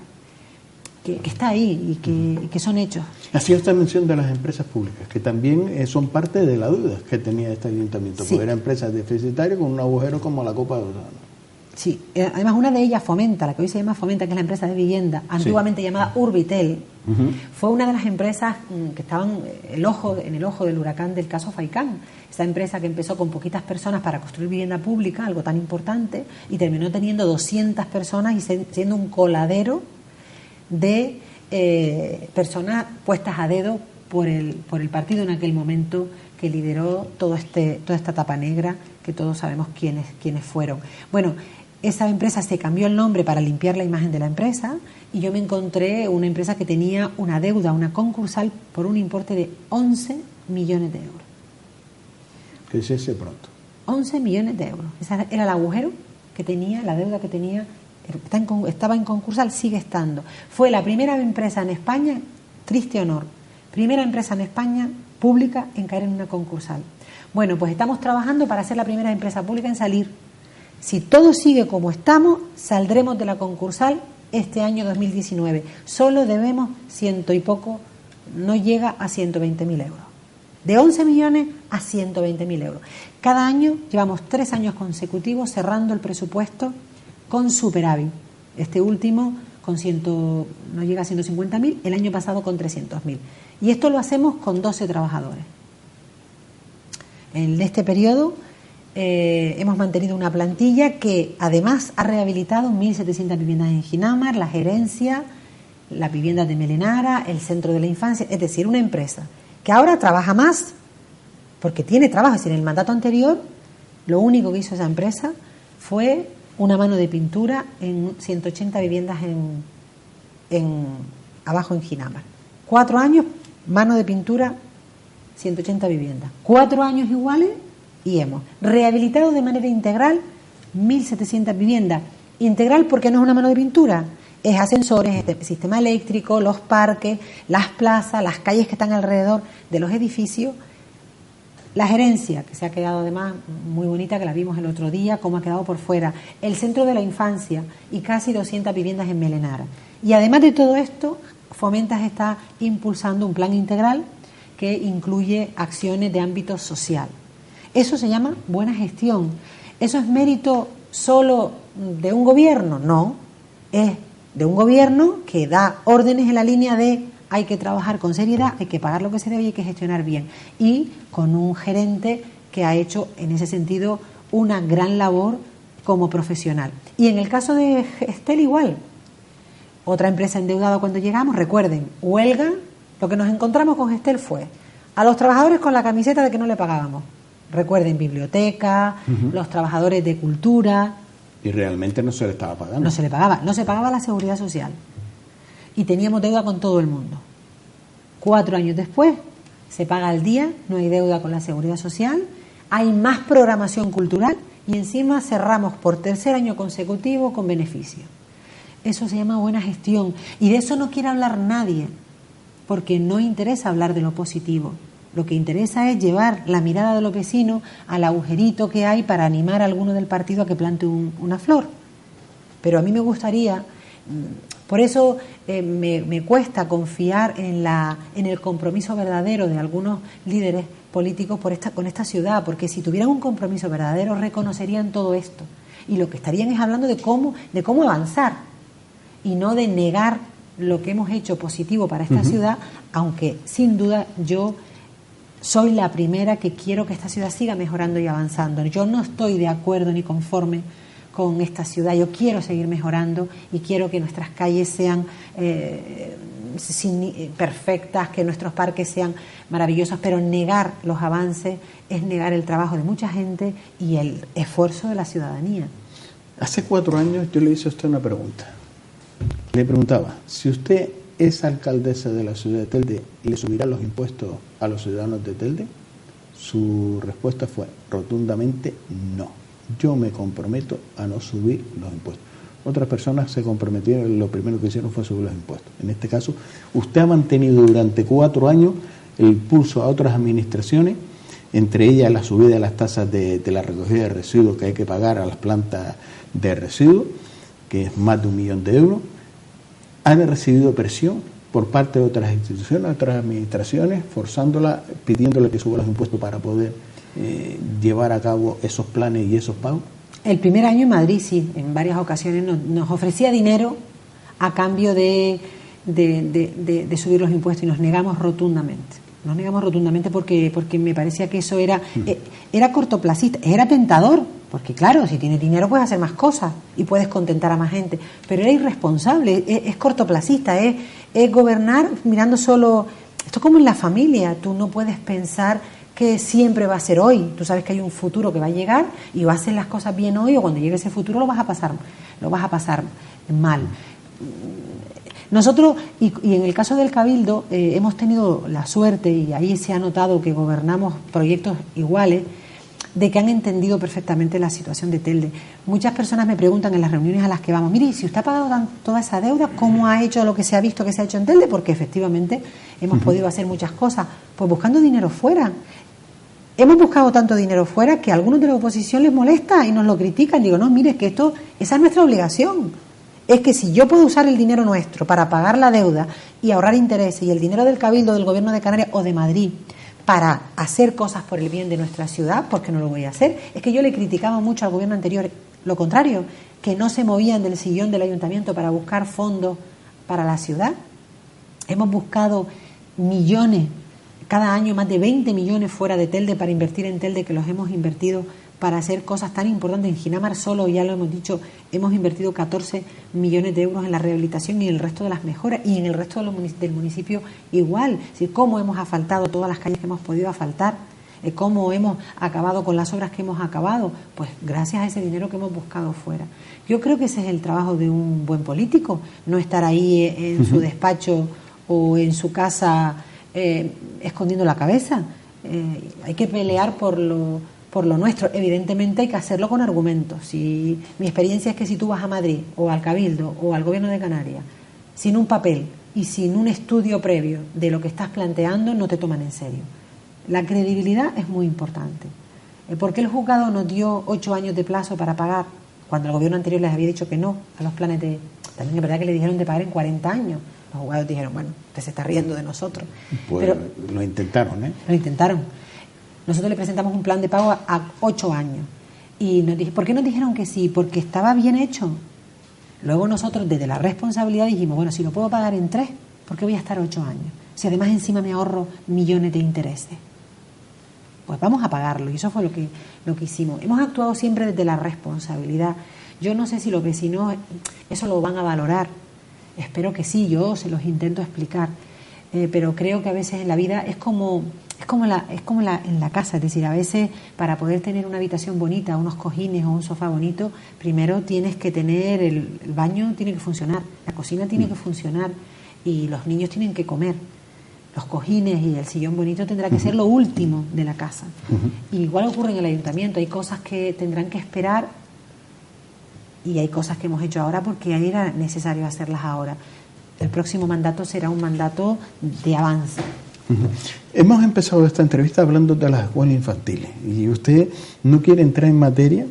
que está ahí y que son hechos? Hacía esta mención de las empresas públicas, que también son parte de la duda que tenía este ayuntamiento, Sí. porque eran empresas deficitarias con un agujero como la Copa de Oro. Sí, además una de ellas, Fomenta, la que hoy se llama Fomenta, que es la empresa de vivienda, antiguamente llamada Urbitel, fue una de las empresas que estaban en el ojo del huracán del caso Faicán. Esa empresa que empezó con poquitas personas para construir vivienda pública, algo tan importante, y terminó teniendo 200 personas y siendo un coladero de personas puestas a dedo por el partido en aquel momento que lideró toda esta tapa negra, que todos sabemos quiénes fueron. Bueno, esa empresa se cambió el nombre para limpiar la imagen de la empresa y yo me encontré una empresa que tenía una deuda, una concursal, por un importe de 11 millones de euros. Que se dice pronto. 11 millones de euros. Ese era el agujero que tenía, la deuda que tenía. Estaba en concursal, sigue estando. Fue la primera empresa en España, triste honor, primera empresa en España pública en caer en una concursal. Bueno, pues estamos trabajando para ser la primera empresa pública en salir. Si todo sigue como estamos, saldremos de la concursal este año 2019. Solo debemos 100 y poco, no llega a 120.000 euros. De 11 millones a 120.000 euros. Cada año llevamos 3 años consecutivos cerrando el presupuesto con superávit. Este último no llega a 150.000, el año pasado con 300.000. Y esto lo hacemos con 12 trabajadores. En este periodo hemos mantenido una plantilla que además ha rehabilitado 1.700 viviendas en Ginamar, la gerencia, las viviendas de Melenara, el centro de la infancia, es decir, una empresa que ahora trabaja más porque tiene trabajo. Es decir, en el mandato anterior lo único que hizo esa empresa fue una mano de pintura en 180 viviendas abajo en Ginamar. 4 años, mano de pintura, 180 viviendas. 4 años iguales y hemos rehabilitado de manera integral 1.700 viviendas. Integral porque no es una mano de pintura, es ascensores, es sistema eléctrico, los parques, las plazas, las calles que están alrededor de los edificios. La gerencia, que se ha quedado además muy bonita, que la vimos el otro día, cómo ha quedado por fuera. El centro de la infancia y casi 200 viviendas en Melenara. Y además de todo esto, Fomentas está impulsando un plan integral que incluye acciones de ámbito social. Eso se llama buena gestión. ¿Eso es mérito solo de un gobierno? No, es de un gobierno que da órdenes en la línea de hay que trabajar con seriedad, hay que pagar lo que se debe y hay que gestionar bien. Y con un gerente que ha hecho en ese sentido una gran labor como profesional. Y en el caso de Gestel igual. Otra empresa endeudada cuando llegamos, recuerden, huelga, lo que nos encontramos con Gestel fue a los trabajadores con la camiseta de que no le pagábamos. Recuerden, biblioteca, los trabajadores de cultura. Y realmente no se le estaba pagando. No se le pagaba, no se pagaba la seguridad social. Y teníamos deuda con todo el mundo. 4 años después, se paga al día, no hay deuda con la seguridad social, hay más programación cultural y encima cerramos por 3er año consecutivo con beneficio. Eso se llama buena gestión y de eso no quiere hablar nadie, porque no interesa hablar de lo positivo. Lo que interesa es llevar la mirada de los vecinos al agujerito que hay para animar a alguno del partido a que plante una flor. Pero a mí me gustaría, por eso me cuesta confiar en el compromiso verdadero de algunos líderes políticos con esta ciudad, porque si tuvieran un compromiso verdadero reconocerían todo esto y lo que estarían es hablando de cómo avanzar y no de negar lo que hemos hecho positivo para esta ciudad, aunque sin duda yo soy la primera que quiero que esta ciudad siga mejorando y avanzando. Yo no estoy de acuerdo ni conforme con esta ciudad, yo quiero seguir mejorando y quiero que nuestras calles sean perfectas, que nuestros parques sean maravillosos, pero negar los avances es negar el trabajo de mucha gente y el esfuerzo de la ciudadanía. Hace 4 años yo le hice a usted una pregunta. Le preguntaba, si usted es alcaldesa de la ciudad de Telde, ¿le subirá los impuestos a los ciudadanos de Telde? Su respuesta fue rotundamente no. Yo me comprometo a no subir los impuestos. Otras personas se comprometieron, lo primero que hicieron fue subir los impuestos. En este caso, usted ha mantenido durante 4 años el pulso a otras administraciones, entre ellas la subida de las tasas de la recogida de residuos que hay que pagar a las plantas de residuos, que es más de 1 millón de euros. Han recibido presión por parte de otras instituciones, otras administraciones, forzándola, pidiéndole que suba los impuestos para poder llevar a cabo esos planes y esos pagos. El primer año en Madrid, sí, en varias ocasiones nos ofrecía dinero a cambio de subir los impuestos y nos negamos rotundamente. Nos negamos rotundamente porque me parecía que eso era cortoplacista, era tentador, porque claro, si tienes dinero puedes hacer más cosas y puedes contentar a más gente, pero era irresponsable, es cortoplacista, es gobernar mirando solo. Esto es como en la familia, tú no puedes pensar que siempre va a ser hoy, tú sabes que hay un futuro que va a llegar y vas a hacer las cosas bien hoy, o cuando llegue ese futuro lo vas a pasar mal. Nosotros, y en el caso del Cabildo, hemos tenido la suerte, y ahí se ha notado que gobernamos proyectos iguales, de que han entendido perfectamente la situación de Telde. Muchas personas me preguntan en las reuniones a las que vamos, mire, si usted ha pagado toda esa deuda, ¿cómo ha hecho lo que se ha visto que se ha hecho en Telde? Porque efectivamente hemos podido hacer muchas cosas, pues buscando dinero fuera. Hemos buscado tanto dinero fuera que a algunos de la oposición les molesta y nos lo critican. Digo, no, mire, es que esa es nuestra obligación. Es que si yo puedo usar el dinero nuestro para pagar la deuda y ahorrar intereses, y el dinero del Cabildo, del Gobierno de Canarias o de Madrid para hacer cosas por el bien de nuestra ciudad, ¿por qué no lo voy a hacer? Es que yo le criticaba mucho al gobierno anterior lo contrario, que no se movían del sillón del ayuntamiento para buscar fondos para la ciudad. Hemos buscado millones, cada año más de 20 millones fuera de Telde para invertir en Telde, que los hemos invertido para hacer cosas tan importantes. En Ginamar solo, ya lo hemos dicho, hemos invertido 14 millones de euros en la rehabilitación y en el resto de las mejoras, y en el resto del municipio igual. Es decir, cómo hemos asfaltado todas las calles que hemos podido asfaltar, cómo hemos acabado con las obras que hemos acabado, pues gracias a ese dinero que hemos buscado fuera. Yo creo que ese es el trabajo de un buen político, no estar ahí en su despacho o en su casa escondiendo la cabeza. Hay que pelear por lo nuestro. Evidentemente hay que hacerlo con argumentos. Si mi experiencia es que si tú vas a Madrid o al Cabildo o al Gobierno de Canarias sin un papel y sin un estudio previo de lo que estás planteando, no te toman en serio. La credibilidad es muy importante. ¿Por qué el juzgado nos dio 8 años de plazo para pagar cuando el gobierno anterior les había dicho que no a los planes de... También es verdad que le dijeron de pagar en 40 años. Los juzgados dijeron, bueno, usted se está riendo de nosotros. Pues pero lo intentaron, ¿eh? Lo intentaron. Nosotros le presentamos un plan de pago a 8 años. Y ¿por qué nos dijeron que sí? Porque estaba bien hecho. Luego nosotros, desde la responsabilidad, dijimos, bueno, si lo puedo pagar en 3, ¿por qué voy a estar 8 años? Si además encima me ahorro millones de intereses. Pues vamos a pagarlo. Y eso fue lo que hicimos. Hemos actuado siempre desde la responsabilidad. Yo no sé si los vecinos eso lo van a valorar. Espero que sí, yo se los intento explicar. Pero creo que a veces en la vida es como en la casa, es decir, a veces para poder tener una habitación bonita, unos cojines o un sofá bonito, primero tienes que tener el baño tiene que funcionar, la cocina tiene que funcionar y los niños tienen que comer. Los cojines y el sillón bonito tendrá que ser lo último de la casa. Y igual ocurre en el ayuntamiento, hay cosas que tendrán que esperar y hay cosas que hemos hecho ahora porque era necesario hacerlas ahora. El próximo mandato será un mandato de avance. Hemos empezado esta entrevista hablando de las escuelas infantiles y usted no quiere entrar en materia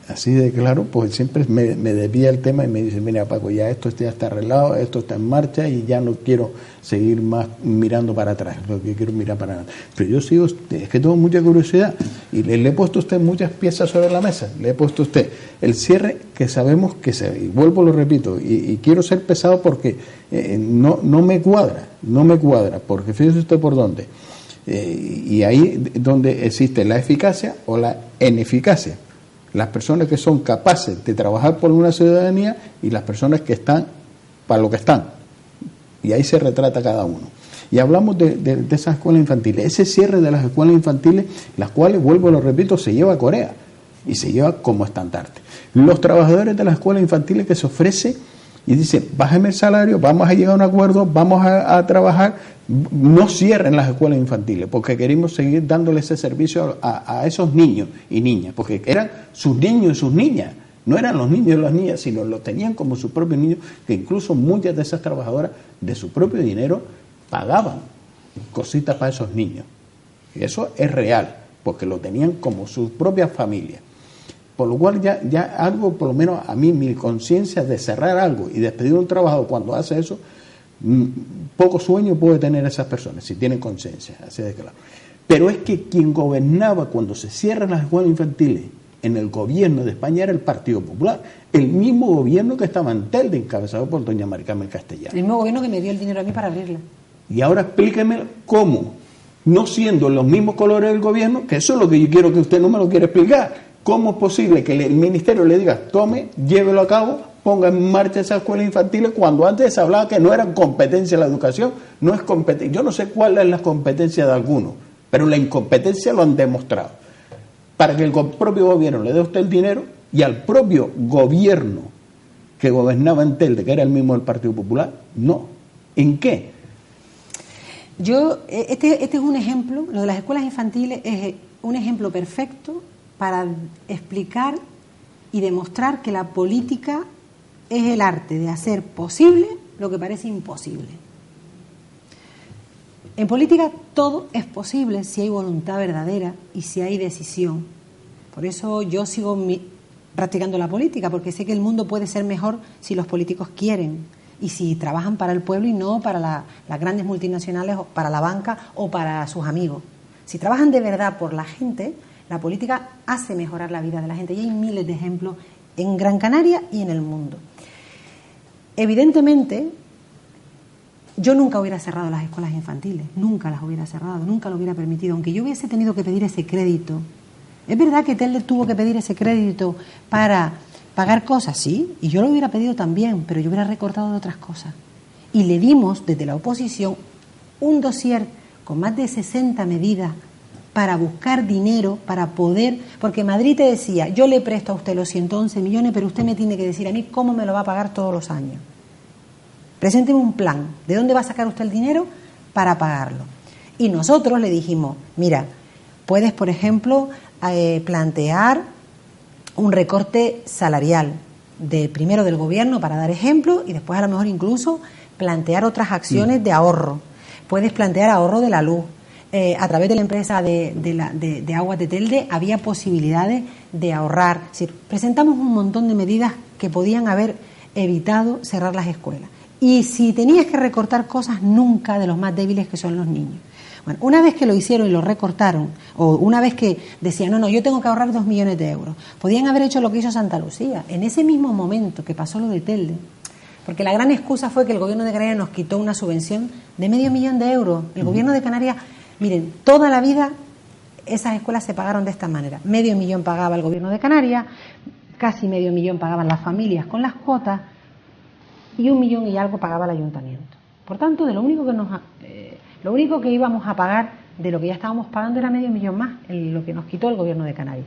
así de claro, pues siempre me desvía el tema y me dice, mira Paco, ya esto ya está arreglado, esto está en marcha y ya no quiero seguir más mirando para atrás, lo que quiero mirar para adelante. Pero yo sigo, es que tengo mucha curiosidad y le he puesto a usted muchas piezas sobre la mesa, le he puesto a usted el cierre que sabemos que se, y vuelvo, lo repito, y quiero ser pesado porque no me cuadra, porque fíjese usted por dónde. Y ahí donde existe la eficacia o la ineficacia. Las personas que son capaces de trabajar por una ciudadanía y las personas que están para lo que están. Y ahí se retrata cada uno. Y hablamos de esas escuelas infantiles. Ese cierre de las escuelas infantiles, las cuales, vuelvo, lo repito, se lleva a Corea y se lleva como estandarte. Los trabajadores de las escuelas infantiles que se ofrecen y dicen, bájeme el salario, vamos a llegar a un acuerdo, vamos a trabajar, no cierren las escuelas infantiles, porque queremos seguir dándole ese servicio a esos niños y niñas, porque eran sus niños y sus niñas, no eran los niños y las niñas, sino los tenían como sus propios niños, que incluso muchas de esas trabajadoras de su propio dinero pagaban cositas para esos niños. Y eso es real, porque lo tenían como sus propias familias. Por lo cual ya algo, por lo menos a mí, mi conciencia de cerrar algo y despedir a un trabajador cuando hace eso, poco sueño puede tener esas personas, si tienen conciencia, así de claro. Pero es que quien gobernaba cuando se cierran las escuelas infantiles en el gobierno de España era el Partido Popular, el mismo gobierno que estaba en Telde, encabezado por doña Mari Carmen Castellano. El mismo gobierno que me dio el dinero a mí para abrirla. Y ahora explíqueme cómo, no siendo los mismos colores del gobierno, que eso es lo que yo quiero que usted no me lo quiera explicar. ¿Cómo es posible que el ministerio le diga, tome, llévelo a cabo, ponga en marcha esas escuelas infantiles, cuando antes se hablaba que no era competencia la educación? No es competencia. Yo no sé cuál es la competencia de alguno, pero la incompetencia lo han demostrado. Para que el propio gobierno le dé a usted el dinero y al propio gobierno que gobernaba en Telde, que era el mismo del Partido Popular, no. ¿En qué? Este es un ejemplo, lo de las escuelas infantiles es un ejemplo perfecto para explicar y demostrar que la política es el arte de hacer posible lo que parece imposible. En política todo es posible si hay voluntad verdadera y si hay decisión. Por eso yo sigo practicando la política, porque sé que el mundo puede ser mejor si los políticos quieren y si trabajan para el pueblo y no para las grandes multinacionales, o para la banca o para sus amigos. Si trabajan de verdad por la gente, la política hace mejorar la vida de la gente y hay miles de ejemplos en Gran Canaria y en el mundo. Evidentemente, yo nunca hubiera cerrado las escuelas infantiles, nunca las hubiera cerrado, nunca lo hubiera permitido, aunque yo hubiese tenido que pedir ese crédito. Es verdad que Telde tuvo que pedir ese crédito para pagar cosas, sí, y yo lo hubiera pedido también, pero yo hubiera recortado de otras cosas. Y le dimos desde la oposición un dossier con más de 60 medidas para buscar dinero, para poder, porque Madrid te decía, yo le presto a usted los 111 millones, pero usted me tiene que decir a mí cómo me lo va a pagar todos los años. Presénteme un plan, ¿de dónde va a sacar usted el dinero para pagarlo? Y nosotros le dijimos, mira, puedes, por ejemplo, plantear un recorte salarial, primero del gobierno, para dar ejemplo, y después a lo mejor incluso plantear otras acciones de ahorro. Puedes plantear ahorro de la luz. A través de la empresa de Aguas de Telde había posibilidades de ahorrar. Es decir, presentamos un montón de medidas que podían haber evitado cerrar las escuelas. Y si tenías que recortar cosas, nunca de los más débiles, que son los niños. Bueno, una vez que lo hicieron y lo recortaron, o una vez que decían, no, yo tengo que ahorrar 2 millones de euros, podían haber hecho lo que hizo Santa Lucía. En ese mismo momento que pasó lo de Telde, porque la gran excusa fue que el gobierno de Canarias nos quitó una subvención de $500,000 de euros. El gobierno de Canarias, miren, toda la vida esas escuelas se pagaron de esta manera. $500,000 pagaba el gobierno de Canarias, casi $500,000 pagaban las familias con las cuotas y $1 millón y algo pagaba el ayuntamiento. Por tanto, de lo único que íbamos a pagar de lo que ya estábamos pagando era $500,000 más, lo que nos quitó el gobierno de Canarias.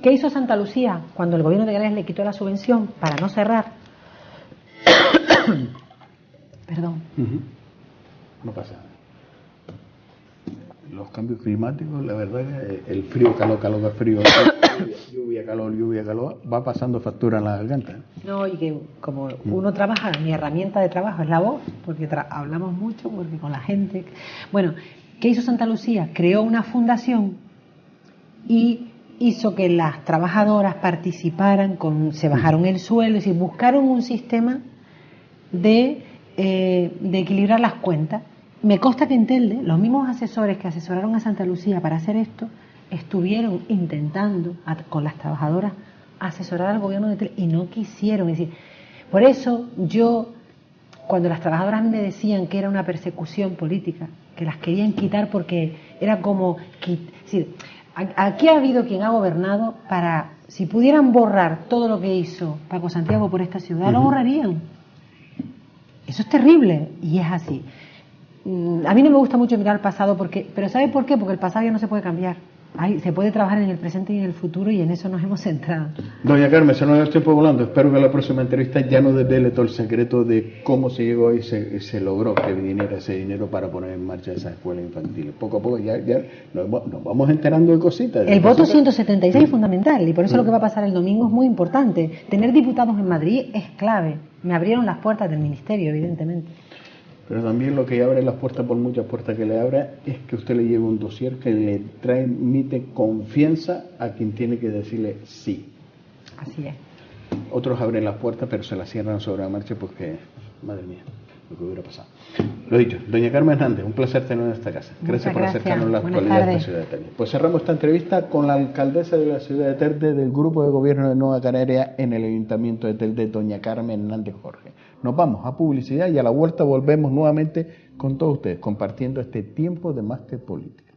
¿Qué hizo Santa Lucía cuando el gobierno de Canarias le quitó la subvención para no cerrar? Perdón. No pasa nada. Los cambios climáticos, la verdad que el frío, calor, frío, lluvia, calor, va pasando factura en la garganta. No, y que como uno trabaja, mi herramienta de trabajo es la voz, porque hablamos mucho, porque con la gente. Bueno, ¿qué hizo Santa Lucía? Creó una fundación y hizo que las trabajadoras participaran, se bajaron el sueldo, es decir, buscaron un sistema de equilibrar las cuentas. Me consta que en Telde, los mismos asesores que asesoraron a Santa Lucía para hacer esto, estuvieron intentando con las trabajadoras asesorar al gobierno de Telde y no quisieron. Es decir, por eso yo, cuando las trabajadoras me decían que era una persecución política, que las querían quitar porque era como... Es decir, aquí ha habido quien ha gobernado para, si pudieran borrar todo lo que hizo Paco Santiago por esta ciudad, lo borrarían. Eso es terrible y es así. A mí no me gusta mucho mirar al pasado, pero ¿sabe por qué? Porque el pasado ya no se puede cambiar. Se puede trabajar en el presente y en el futuro y en eso nos hemos centrado. Doña Carmen, se nos da el tiempo volando. Espero que la próxima entrevista ya nos desvele todo el secreto de cómo se llegó y se logró que viniera ese dinero para poner en marcha esas escuelas infantiles. Poco a poco ya nos vamos enterando de cositas. El voto 176 es fundamental y por eso lo que va a pasar el domingo es muy importante. Tener diputados en Madrid es clave. Me abrieron las puertas del ministerio, evidentemente. Pero también lo que abre las puertas, por muchas puertas que le abra, es que usted le lleve un dossier que le transmite confianza a quien tiene que decirle sí. Así es. Otros abren las puertas, pero se las cierran sobre la marcha porque, madre mía, lo que hubiera pasado. Lo dicho, doña Carmen Hernández, un placer tenerla en esta casa. Gracias por acercarnos a la actualidad de la ciudad de Telde. Pues cerramos esta entrevista con la alcaldesa de la ciudad de Telde del Grupo de Gobierno de Nueva Canaria en el Ayuntamiento de Telde, doña Carmen Hernández Jorge. Nos vamos a publicidad y a la vuelta volvemos nuevamente con todos ustedes, compartiendo este tiempo de Más que Política.